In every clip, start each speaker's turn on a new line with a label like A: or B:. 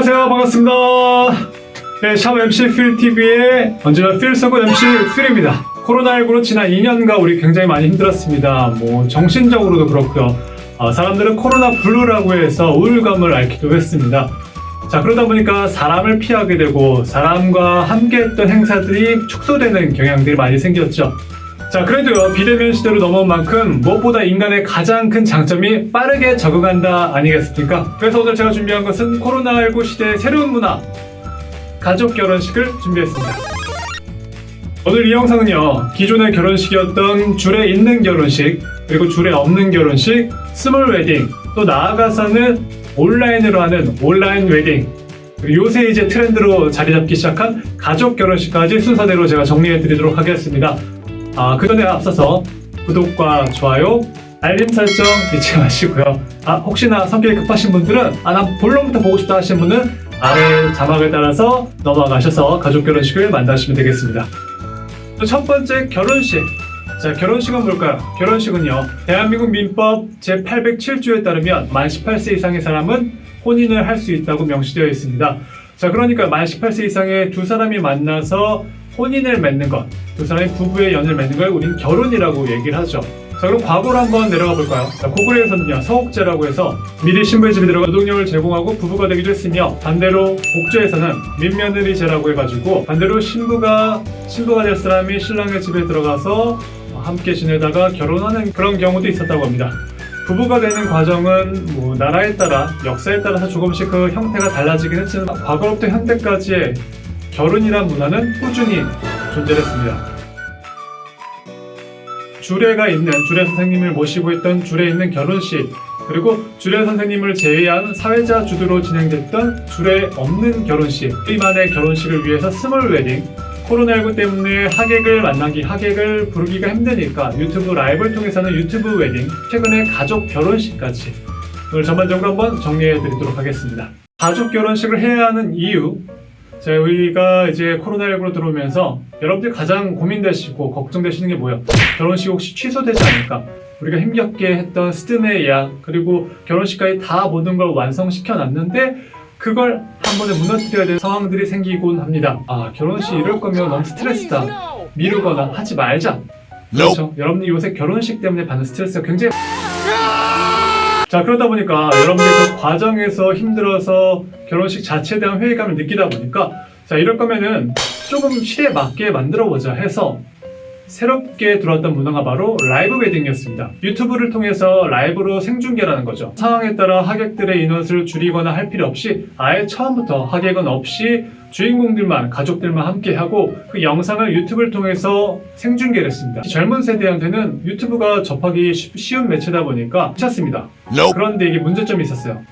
A: 안녕하세요. 반갑습니다. 네, 샵 MC 필TV의 언제나 필서구 MC 필입니다. 코로나19로 지난 2년간 우리 굉장히 많이 힘들었습니다. 정신적으로도 그렇고요. 사람들은 코로나 블루라고 해서 우울감을 앓기도 했습니다. 자, 그러다 보니까 사람을 피하게 되고 사람과 함께했던 행사들이 축소되는 경향들이 많이 생겼죠. 자, 그래도요, 비대면 시대로 넘어온 만큼 무엇보다 인간의 가장 큰 장점이 빠르게 적응한다 아니겠습니까? 그래서 오늘 제가 준비한 것은 코로나19 시대의 새로운 문화, 가족 결혼식을 준비했습니다. 오늘 이 영상은요, 기존의 결혼식이었던 줄에 있는 결혼식, 그리고 줄에 없는 결혼식, 스몰 웨딩, 또 나아가서는 온라인으로 하는 온라인 웨딩, 요새 이제 트렌드로 자리 잡기 시작한 가족 결혼식까지 순서대로 제가 정리해 드리도록 하겠습니다. 그 전에 앞서서 구독과 좋아요, 알림 설정 잊지 마시고요. 혹시나 성격이 급하신 분들은 난 본론부터 보고 싶다 하시는 분은 아래 자막을 따라서 넘어가셔서 가족 결혼식을 만나시면 되겠습니다. 첫 번째, 결혼식. 자, 결혼식은 뭘까요? 결혼식은요, 대한민국 민법 제807조에 따르면 만 18세 이상의 사람은 혼인을 할 수 있다고 명시되어 있습니다. 자, 그러니까 만 18세 이상의 두 사람이 만나서 혼인을 맺는 것, 두 사람이 부부의 연을 맺는 걸 우린 결혼이라고 얘기를 하죠. 자, 그럼 과거로 한번 내려가 볼까요? 자, 고구려에서는요, 서옥제라고 해서 미리 신부의 집에 들어가 노동력을 제공하고 부부가 되기도 했으며, 반대로 복조에서는 민며느리제라고 해가지고 반대로 신부가 될 사람이 신랑의 집에 들어가서 함께 지내다가 결혼하는 그런 경우도 있었다고 합니다. 부부가 되는 과정은 나라에 따라, 역사에 따라서 조금씩 그 형태가 달라지긴 했지만 과거로부터 현대까지의 결혼이란 문화는 꾸준히 존재했습니다. 주례 선생님을 모시고 있던 주례 있는 결혼식, 그리고 주례 선생님을 제외한 사회자 주도로 진행됐던 주례 없는 결혼식, 우리만의 결혼식을 위해서 스몰 웨딩, 코로나19 때문에 하객을 부르기가 힘드니까 유튜브 라이브를 통해서는 유튜브 웨딩, 최근에 가족 결혼식까지 오늘 전반적으로 한번 정리해 드리도록 하겠습니다. 가족 결혼식을 해야 하는 이유, 자, 우리가 이제 코로나19로 들어오면서 여러분들이 가장 고민되시고 걱정되시는 게 뭐예요? 결혼식 혹시 취소되지 않을까? 우리가 힘겹게 했던 스드메 예약, 그리고 결혼식까지 다 모든 걸 완성시켜 놨는데 그걸 한 번에 무너뜨려야 되는 상황들이 생기곤 합니다. 결혼식 이럴 거면 너무 스트레스다, 미루거나 하지 말자. 그렇죠? 여러분들이 요새 결혼식 때문에 받는 스트레스가 굉장히 자, 그러다 보니까 여러분들이 그 과정에서 힘들어서 결혼식 자체에 대한 회의감을 느끼다 보니까, 자, 이럴 거면은 조금 시대에 맞게 만들어보자 해서 새롭게 들어왔던 문화가 바로 라이브 웨딩이었습니다. 유튜브를 통해서 라이브로 생중계라는 거죠. 상황에 따라 하객들의 인원수를 줄이거나 할 필요 없이 아예 처음부터 하객은 없이 주인공들만, 가족들만 함께 하고 그 영상을 유튜브를 통해서 생중계를 했습니다. 젊은 세대한테는 유튜브가 접하기 쉬운 매체다 보니까 괜찮습니다. 그런데 이게 문제점이 있었어요.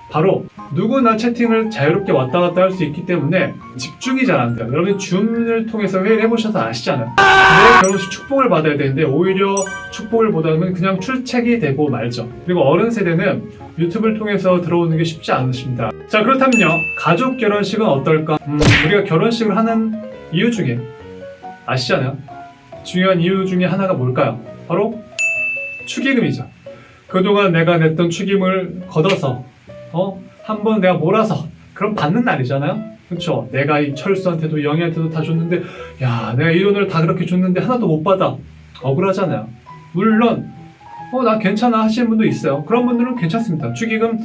A: 바로 누구나 채팅을 자유롭게 왔다 갔다 할 수 있기 때문에 집중이 잘 안 돼요. 여러분이 줌을 통해서 회의를 해보셔서 아시잖아요. 내 결혼식 축복을 받아야 되는데 오히려 축복을 보다는 그냥 출첵이 되고 말죠. 그리고 어른 세대는 유튜브를 통해서 들어오는 게 쉽지 않으십니다. 자, 그렇다면요, 가족 결혼식은 어떨까? 우리가 결혼식을 하는 이유 중에 아시잖아요. 중요한 이유 중에 하나가 뭘까요? 바로 축의금이죠. 그동안 내가 냈던 축의금을 걷어서 한번 내가 몰아서 그럼 받는 날이잖아요. 그렇죠? 내가 이 철수한테도 영희한테도 다 줬는데, 야, 내가 이 돈을 다 그렇게 줬는데 하나도 못 받아. 억울하잖아요. 물론 나 괜찮아 하시는 분도 있어요. 그런 분들은 괜찮습니다. 축의금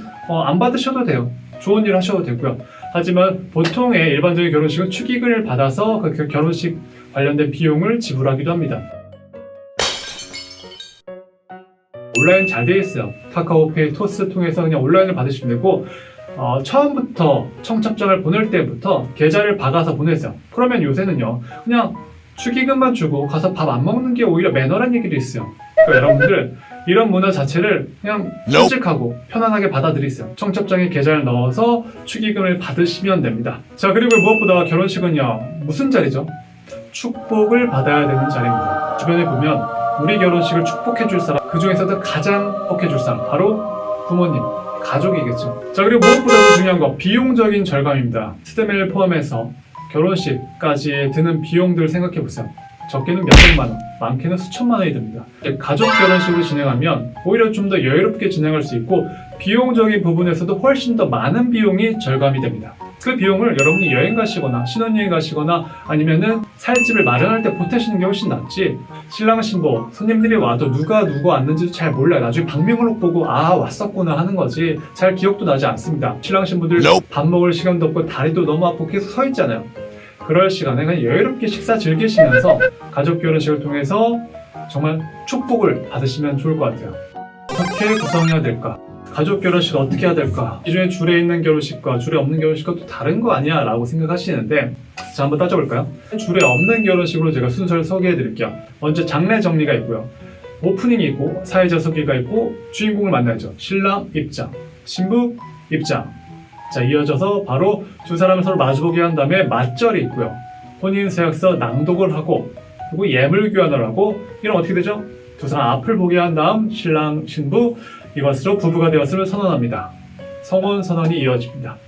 A: 안 받으셔도 돼요. 좋은 일 하셔도 되고요. 하지만 보통의 일반적인 결혼식은 축의금을 받아서 그 결혼식 관련된 비용을 지불하기도 합니다. 온라인 잘 되어 있어요. 카카오페이, 토스 통해서 그냥 온라인을 받으시면 되고, 처음부터 청첩장을 보낼 때부터 계좌를 박아서 보내세요. 그러면 요새는요, 그냥 축의금만 주고 가서 밥 안 먹는 게 오히려 매너란 얘기도 있어요. 그러니까 여러분들 이런 문화 자체를 그냥 솔직하고 편안하게 받아들이세요. 청첩장에 계좌를 넣어서 축의금을 받으시면 됩니다. 자, 그리고 무엇보다 결혼식은요, 무슨 자리죠? 축복을 받아야 되는 자리입니다. 주변에 보면 우리 결혼식을 축복해줄 사람, 그 중에서도 가장 축복해줄 사람, 바로 부모님, 가족이겠죠. 자, 그리고 무엇보다도 중요한 거, 비용적인 절감입니다. 스드메를 포함해서 결혼식까지 드는 비용들 생각해보세요. 적게는 몇백만 원, 많게는 수천만 원이 듭니다. 가족 결혼식으로 진행하면 오히려 좀 더 여유롭게 진행할 수 있고 비용적인 부분에서도 훨씬 더 많은 비용이 절감이 됩니다. 그 비용을 여러분이 여행 가시거나 신혼여행 가시거나 아니면은 살집을 마련할 때 보태시는 게 훨씬 낫지. 신랑 신부 손님들이 와도 누가 누구 왔는지도 잘 몰라요. 나중에 방명록 보고 아 왔었구나 하는 거지 잘 기억도 나지 않습니다. 신랑 신부들 밥 먹을 시간도 없고 다리도 너무 아프고 계속 서 있잖아요. 그럴 시간에 그냥 여유롭게 식사 즐기시면서 가족 결혼식을 통해서 정말 축복을 받으시면 좋을 것 같아요. 어떻게 구성해야 될까? 가족 결혼식 어떻게 해야 될까? 기존에 줄에 있는 결혼식과 줄에 없는 결혼식과 또 다른 거 아니야? 라고 생각하시는데 자 한번 따져볼까요? 줄에 없는 결혼식으로 제가 순서를 소개해 드릴게요. 먼저 장례 정리가 있고요. 오프닝이 있고 사회자 소개가 있고 주인공을 만나죠. 신랑 입장, 신부 입장. 자 이어져서 바로 두 사람을 서로 마주보게 한 다음에 맞절이 있고요. 혼인서약서 낭독을 하고 그리고 예물 교환을 하고 이런 어떻게 되죠? 두 사람 앞을 보게 한 다음 신랑 신부 이것으로 부부가 되었음을 선언합니다. 성혼 선언이 이어집니다.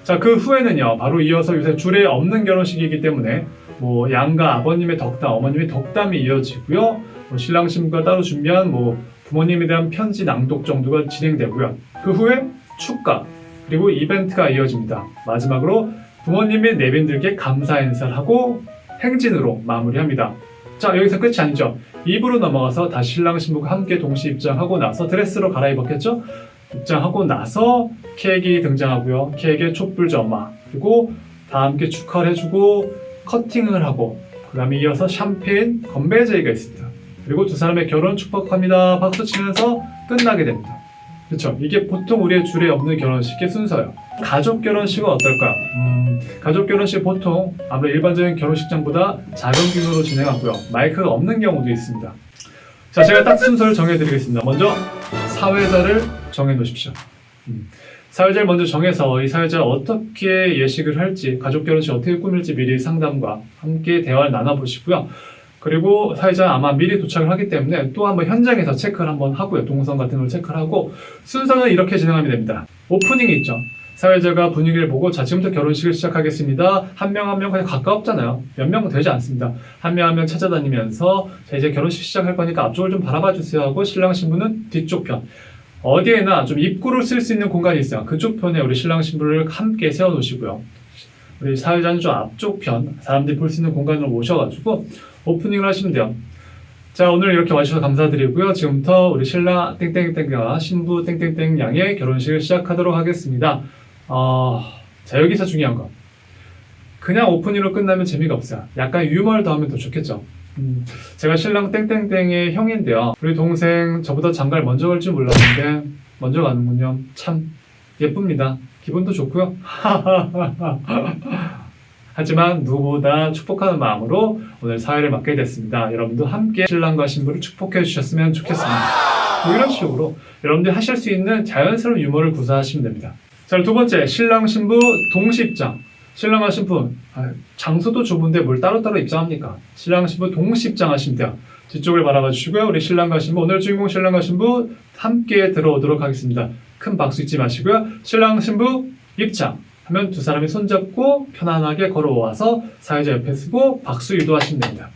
A: 자, 그 후에는요, 바로 이어서 요새 줄에 없는 결혼식이기 때문에 뭐 양가 아버님의 덕담, 어머님의 덕담이 이어지고요. 뭐 신랑 신부가 따로 준비한 뭐 부모님에 대한 편지 낭독 정도가 진행되고요. 그 후에 축가 그리고 이벤트가 이어집니다. 마지막으로 부모님의 내빈들께 감사 인사를 하고 행진으로 마무리합니다. 자, 여기서 끝이 아니죠. 2부로 넘어가서 다시 신랑 신부가 함께 동시 입장하고 나서 드레스로 갈아입었겠죠? 입장하고 나서 케이크 등장하고요. 케이크에 촛불 점화 그리고 다 함께 축하를 해주고 커팅을 하고 그 다음에 이어서 샴페인 건배 제의가 있습니다. 그리고 두 사람의 결혼 축복합니다. 박수 치면서 끝나게 됩니다. 그렇죠? 이게 보통 우리의 줄에 없는 결혼식의 순서예요. 가족 결혼식은 어떨까요? 가족 결혼식 보통 아무래도 일반적인 결혼식장보다 작은 규모로 진행하고요. 마이크가 없는 경우도 있습니다. 자, 제가 딱 순서를 정해드리겠습니다. 먼저 사회자를 정해놓으십시오. 사회자를 먼저 정해서 이 사회자가 어떻게 예식을 할지, 가족 결혼식 어떻게 꾸밀지 미리 상담과 함께 대화를 나눠보시고요. 그리고 사회자는 아마 미리 도착을 하기 때문에 또 한번 현장에서 체크를 한번 하고요. 동선 같은 걸 체크를 하고 순서는 이렇게 진행하면 됩니다. 오프닝이 있죠. 사회자가 분위기를 보고 자 지금부터 결혼식을 시작하겠습니다. 한 명 한 명 그냥 가까웠잖아요. 몇 명은 되지 않습니다. 한 명 한 명 찾아다니면서 자 이제 결혼식 시작할 거니까 앞쪽을 좀 바라봐 주세요 하고 신랑 신부는 뒤쪽 편 어디에나 좀 입구를 쓸 수 있는 공간이 있어요. 그쪽 편에 우리 신랑 신부를 함께 세워 놓으시고요. 우리 사회자는 좀 앞쪽 편 사람들이 볼 수 있는 공간으로 모셔가지고 오프닝을 하시면 돼요. 자 오늘 이렇게 와주셔서 감사드리고요. 지금부터 우리 신랑 땡땡땡과 신부 땡땡땡 양의 결혼식을 시작하도록 하겠습니다. 자 여기서 중요한 거 그냥 오프닝으로 끝나면 재미가 없어요. 약간 유머를 더하면 더 좋겠죠. 제가 신랑 땡땡땡의 형인데요. 우리 동생 저보다 장가를 먼저 갈 줄 몰랐는데 먼저 가는군요. 참 예쁩니다. 기분도 좋고요. 하지만 누구보다 축복하는 마음으로 오늘 사회를 맡게 됐습니다. 여러분도 함께 신랑과 신부를 축복해 주셨으면 좋겠습니다. 뭐 이런 식으로 여러분들이 하실 수 있는 자연스러운 유머를 구사하시면 됩니다. 자, 두 번째, 신랑 신부 동시 입장. 신랑과 신부 장소도 좁은데 뭘 따로따로 입장합니까? 신랑 신부 동시 입장하시면 돼요. 뒤쪽을 바라봐 주시고요. 우리 신랑과 신부, 오늘 주인공 신랑과 신부 함께 들어오도록 하겠습니다. 큰 박수 잊지 마시고요. 신랑 신부 입장 하면 두 사람이 손잡고 편안하게 걸어와서 사회자 옆에 서고 박수 유도하시면 됩니다.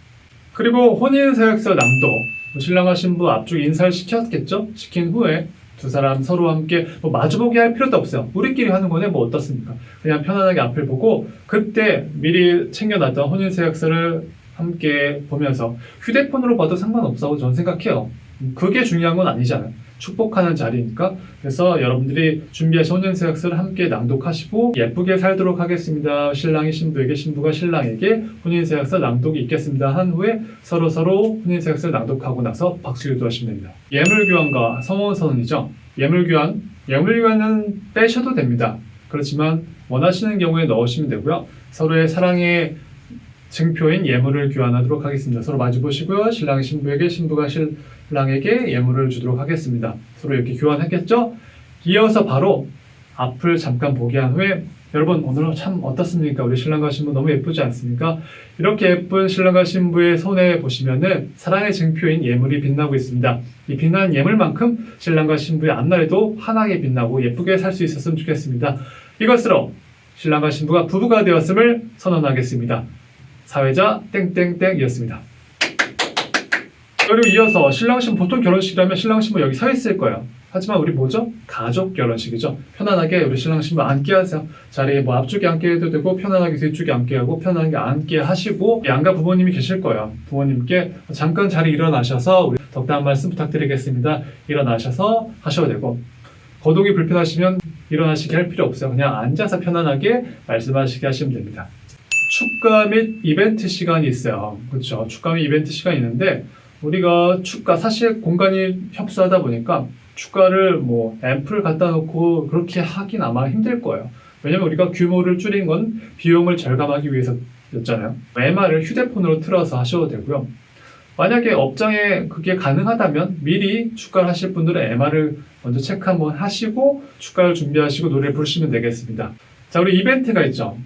A: 그리고 혼인서약서 낭독, 신랑과 신부 앞쪽 인사를 시켰겠죠? 시킨 후에 두 사람 서로 함께 뭐 마주보게 할 필요도 없어요. 우리끼리 하는 거네 뭐 어떻습니까? 그냥 편안하게 앞을 보고 그때 미리 챙겨놨던 혼인서약서를 함께 보면서 휴대폰으로 봐도 상관없다고 저는 생각해요. 그게 중요한 건 아니잖아요. 축복하는 자리니까. 그래서 여러분들이 준비하신 혼인서약서를 함께 낭독하시고 예쁘게 살도록 하겠습니다. 신랑이 신부에게, 신부가 신랑에게 혼인서약서 낭독이 있겠습니다. 한 후에 서로 혼인서약서를 낭독하고 나서 박수 유도하시면 됩니다. 예물교환과 성혼선언이죠. 예물교환은 빼셔도 됩니다. 그렇지만 원하시는 경우에 넣으시면 되고요. 서로의 사랑의 증표인 예물을 교환하도록 하겠습니다. 서로 마주 보시고요. 신랑이 신부에게, 신부가 신랑에게 예물을 주도록 하겠습니다. 서로 이렇게 교환했겠죠? 이어서 바로 앞을 잠깐 보게 한 후에 여러분 오늘 참 어떻습니까? 우리 신랑과 신부 너무 예쁘지 않습니까? 이렇게 예쁜 신랑과 신부의 손에 보시면은 사랑의 증표인 예물이 빛나고 있습니다. 이 빛나는 예물만큼 신랑과 신부의 앞날에도 환하게 빛나고 예쁘게 살 수 있었으면 좋겠습니다. 이것으로 신랑과 신부가 부부가 되었음을 선언하겠습니다. 사회자 땡땡땡이었습니다. 그리고 이어서 신랑 신부 보통 결혼식이라면 신랑 신부 여기 서 있을 거예요. 하지만 우리 뭐죠? 가족 결혼식이죠. 편안하게 우리 신랑 신부 앉게 하세요. 자리에 뭐 앞쪽에 앉게 해도 되고 편안하게 뒤쪽에 앉게 하고 편안하게 앉게 하시고 양가 부모님이 계실 거예요. 부모님께 잠깐 자리 일어나셔서 우리 덕담 말씀 부탁드리겠습니다. 일어나셔서 하셔도 되고 거동이 불편하시면 일어나시게 할 필요 없어요. 그냥 앉아서 편안하게 말씀하시게 하시면 됩니다. 축가 및 이벤트 시간이 있어요. 그렇죠. 축가 및 이벤트 시간이 있는데 우리가 축가 사실 공간이 협소하다 보니까 축가를 뭐 앰프를 갖다 놓고 그렇게 하긴 아마 힘들 거예요. 왜냐면 우리가 규모를 줄인 건 비용을 절감하기 위해서였잖아요. MR을 휴대폰으로 틀어서 하셔도 되고요. 만약에 업장에 그게 가능하다면 미리 축가를 하실 분들은 MR을 먼저 체크 한번 하시고 축가를 준비하시고 노래를 부르시면 되겠습니다. 자, 우리 이벤트가 있죠.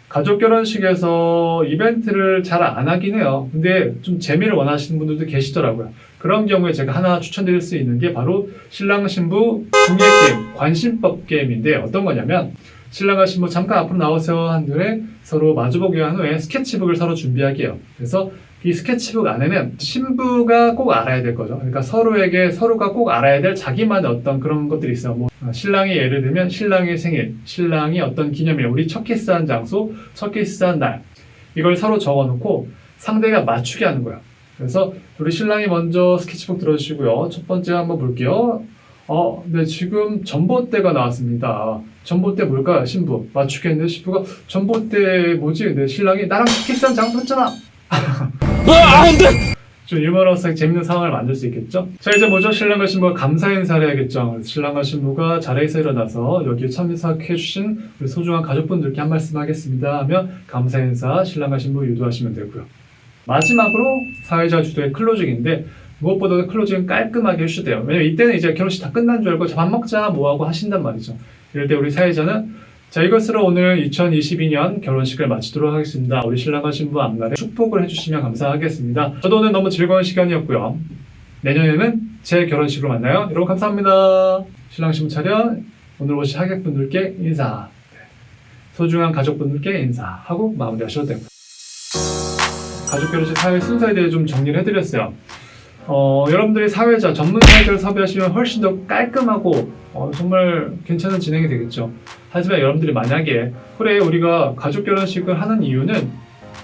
A: 가족 결혼식에서 이벤트를 잘 안 하긴 해요. 근데 좀 재미를 원하시는 분들도 계시더라고요. 그런 경우에 제가 하나 추천드릴 수 있는 게 바로 신랑 신부 중계 게임, 관심법 게임인데 어떤 거냐면 신랑과 신부 잠깐 앞으로 나오세요 한 후에 서로 마주보기 한 후에 스케치북을 서로 준비하게 해요. 그래서 이 스케치북 안에는 신부가 꼭 알아야 될 거죠. 그러니까 서로에게 서로가 꼭 알아야 될 자기만의 어떤 그런 것들이 있어요. 뭐 신랑이 예를 들면 신랑의 생일, 신랑이 어떤 기념일, 우리 첫 키스한 장소, 첫 키스한 날 이걸 서로 적어놓고 상대가 맞추게 하는 거예요. 그래서 우리 신랑이 먼저 스케치북 들어주시고요. 첫 번째 한번 볼게요. 네, 지금 전봇대가 나왔습니다. 전봇대 뭘까요? 신부. 맞추겠는데 신부가 전봇대 뭐지? 근데 신랑이 나랑 첫 키스한 장소였잖아. 안 돼! 좀 유머러스하게 재밌는 상황을 만들 수 있겠죠? 자, 이제 뭐죠? 신랑과 신부가 감사 인사를 해야겠죠. 신랑과 신부가 자리에서 일어나서 여기에 참석해주신 우리 소중한 가족분들께 한 말씀 하겠습니다 하며 감사 인사 신랑과 신부 유도하시면 되고요. 마지막으로 사회자 주도의 클로징인데 무엇보다도 클로징은 깔끔하게 해주셔야 돼요. 왜냐면 이때는 이제 결혼식 다 끝난 줄 알고 밥 먹자 뭐하고 하신단 말이죠. 이럴 때 우리 사회자는 자, 이것으로 오늘 2022년 결혼식을 마치도록 하겠습니다. 우리 신랑과 신부 앞날에 축복을 해주시면 감사하겠습니다. 저도 오늘 너무 즐거운 시간이었고요. 내년에는 제 결혼식으로 만나요. 여러분 감사합니다. 신랑 신부 차렷, 오늘 오신 하객분들께 인사, 소중한 가족분들께 인사하고 마무리하셔도 되고요. 가족 결혼식 사회 순서에 대해 좀 정리를 해드렸어요. 여러분들이 사회자, 전문 사회자를 섭외하시면 훨씬 더 깔끔하고 정말 괜찮은 진행이 되겠죠. 하지만 여러분들이 만약에 그래 우리가 가족 결혼식을 하는 이유는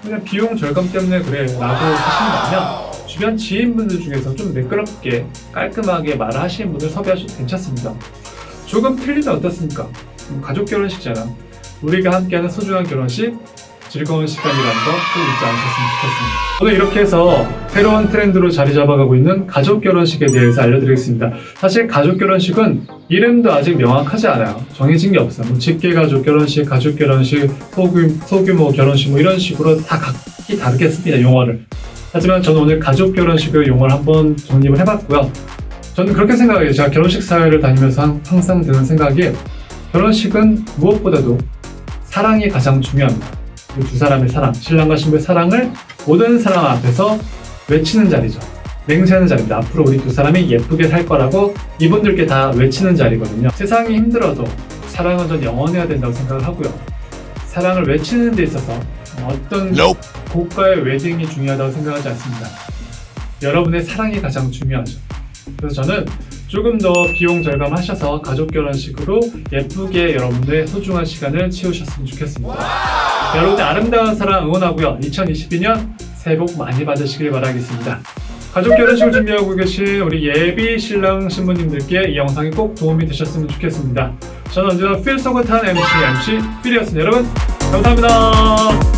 A: 그냥 비용 절감 때문에 그래 라고 하신다면 주변 지인분들 중에서 좀 매끄럽게 깔끔하게 말을 하시는 분들 섭외하셔도 괜찮습니다. 조금 틀리면 어떻습니까? 가족 결혼식잖아. 우리가 함께하는 소중한 결혼식, 즐거운 시간이라는 거 꼭 잊지 않으셨으면 좋겠습니다. 오늘 이렇게 해서 새로운 트렌드로 자리 잡아가고 있는 가족 결혼식에 대해서 알려드리겠습니다. 사실 가족 결혼식은 이름도 아직 명확하지 않아요. 정해진 게 없어요. 뭐 직계 가족 결혼식, 가족 결혼식, 소규모 결혼식 뭐 이런 식으로 다 각기 다르겠습니다. 용어를. 하지만 저는 오늘 가족 결혼식을 용어를 한번 정립을 해봤고요. 저는 그렇게 생각해요. 제가 결혼식 사회를 다니면서 항상 드는 생각이 결혼식은 무엇보다도 사랑이 가장 중요합니다. 두 사람의 사랑, 신랑과 신부의 사랑을 모든 사람 앞에서 외치는 자리죠. 맹세하는 자리입니다. 앞으로 우리 두 사람이 예쁘게 살 거라고 이분들께 다 외치는 자리거든요. 세상이 힘들어도 사랑은 전 영원해야 된다고 생각을 하고요. 사랑을 외치는 데 있어서 어떤 고가의 웨딩이 중요하다고 생각하지 않습니다. 여러분의 사랑이 가장 중요하죠. 그래서 저는 조금 더 비용 절감하셔서 가족 결혼식으로 예쁘게 여러분들의 소중한 시간을 채우셨으면 좋겠습니다. 여러분들 아름다운 사랑 응원하고요. 2022년 새해 복 많이 받으시길 바라겠습니다. 가족 결혼식을 준비하고 계신 우리 예비 신랑 신부님들께 이 영상이 꼭 도움이 되셨으면 좋겠습니다. 저는 언제나 필 속을 탄 MC 필이었습니다. 여러분 감사합니다.